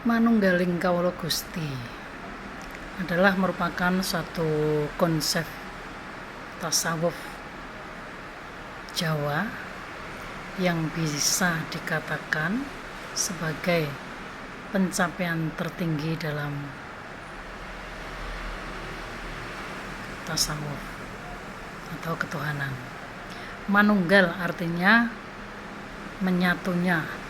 Manunggaling Kawula Gusti adalah merupakan suatu konsep tasawuf Jawa yang bisa dikatakan sebagai pencapaian tertinggi dalam tasawuf atau ketuhanan. Manunggal artinya menyatunya.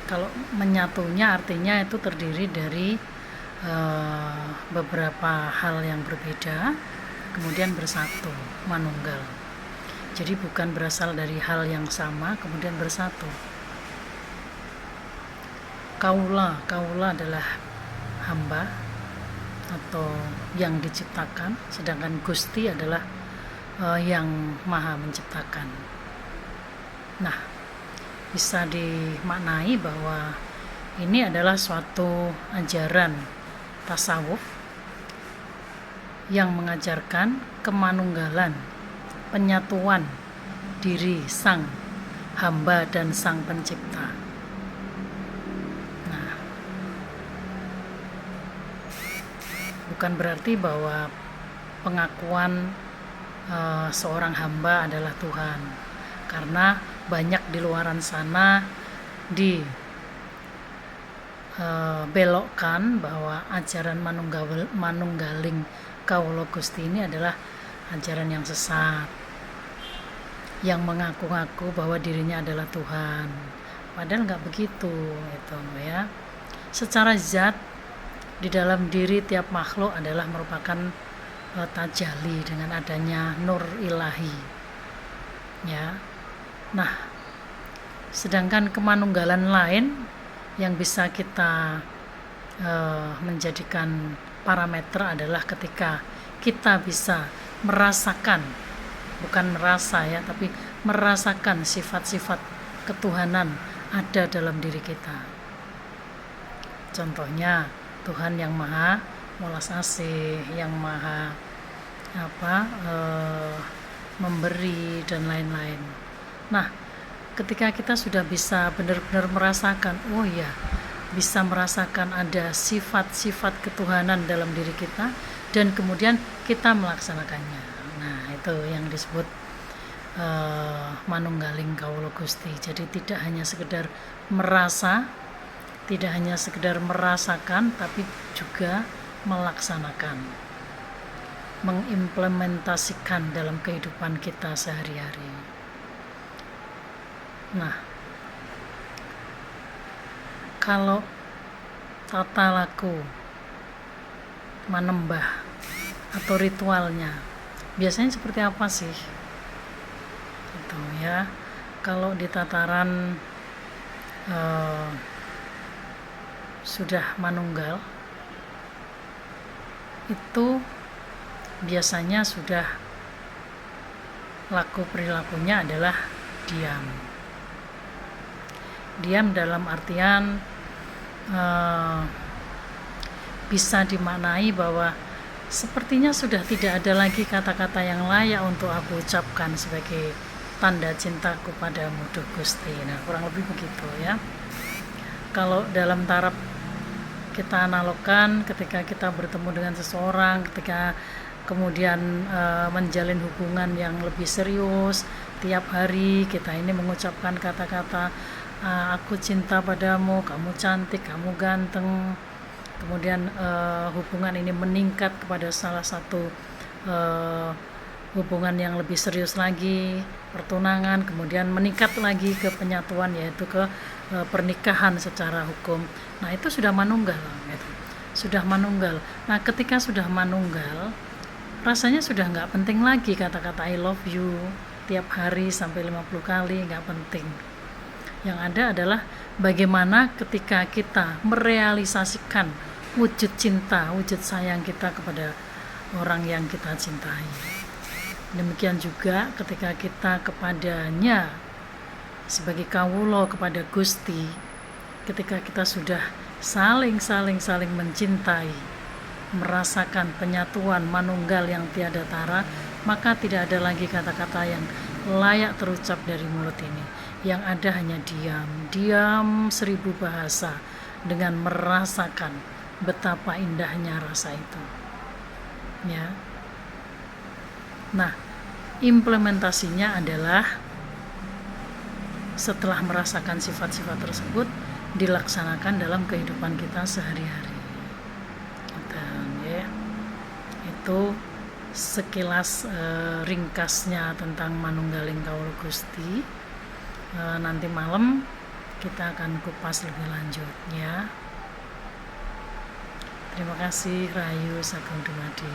Kalau menyatunya artinya itu terdiri dari beberapa hal yang berbeda kemudian bersatu, manunggal. Jadi bukan berasal dari hal yang sama kemudian bersatu. Kaula adalah hamba atau yang diciptakan, sedangkan Gusti adalah yang maha menciptakan. Nah, bisa dimaknai bahwa ini adalah suatu ajaran tasawuf yang mengajarkan kemanunggalan, penyatuan diri sang hamba dan sang pencipta. Nah, bukan berarti bahwa pengakuan seorang hamba adalah Tuhan, karena banyak di luaran sana belokkan bahwa ajaran manunggaling Kawula Gusti ini adalah ajaran yang sesat, yang mengaku-ngaku bahwa dirinya adalah Tuhan, padahal nggak begitu itu ya. Secara zat di dalam diri tiap makhluk adalah merupakan tajalli dengan adanya nur ilahi ya. Nah, sedangkan kemanunggalan lain yang bisa kita menjadikan parameter adalah ketika kita bisa merasakan, bukan merasa ya, tapi merasakan sifat-sifat ketuhanan ada dalam diri kita. Contohnya Tuhan yang maha welas asih, yang maha memberi dan lain-lain. Nah, ketika kita sudah bisa benar-benar merasakan, oh ya, bisa merasakan ada sifat-sifat ketuhanan dalam diri kita dan kemudian kita melaksanakannya. Nah, itu yang disebut manunggaling Kawula Gusti. Jadi tidak hanya sekedar merasa, tidak hanya sekedar merasakan, tapi juga melaksanakan, mengimplementasikan dalam kehidupan kita sehari-hari. Nah, kalau tata laku manembah atau ritualnya biasanya seperti apa sih? Itu ya. Kalau di tataran sudah manunggal itu biasanya sudah laku perilakunya adalah diam. Diam dalam artian bisa dimaknai bahwa sepertinya sudah tidak ada lagi kata-kata yang layak untuk aku ucapkan sebagai tanda cintaku padamu, duh Gusti. Nah, kurang lebih begitu ya. Kalau dalam taraf kita analogkan ketika kita bertemu dengan seseorang, ketika kemudian menjalin hubungan yang lebih serius, tiap hari kita ini mengucapkan kata-kata aku cinta padamu, kamu cantik, kamu ganteng. Kemudian hubungan ini meningkat kepada salah satu hubungan yang lebih serius lagi, pertunangan, kemudian meningkat lagi ke penyatuan, yaitu ke pernikahan secara hukum. Nah, itu sudah manunggal gitu. Sudah manunggal. Nah, ketika sudah manunggal, rasanya sudah nggak penting lagi kata-kata I love you tiap hari sampai 50 kali, nggak penting. Yang ada adalah bagaimana ketika kita merealisasikan wujud cinta, wujud sayang kita kepada orang yang kita cintai. Demikian juga ketika kita kepadanya sebagai kawula kepada Gusti, ketika kita sudah saling mencintai, merasakan penyatuan manunggal yang tiada tara, maka tidak ada lagi kata-kata yang layak terucap dari mulut ini. yang ada hanya diam 1000 bahasa dengan merasakan betapa indahnya rasa itu, ya. Nah, implementasinya adalah setelah merasakan sifat-sifat tersebut dilaksanakan dalam kehidupan kita sehari-hari. Ya. Itu sekilas ringkasnya tentang Manunggaling Kawula Gusti. Nanti malam kita akan kupas lebih lanjut, ya. Terima kasih. Rahayu sagung dumadi.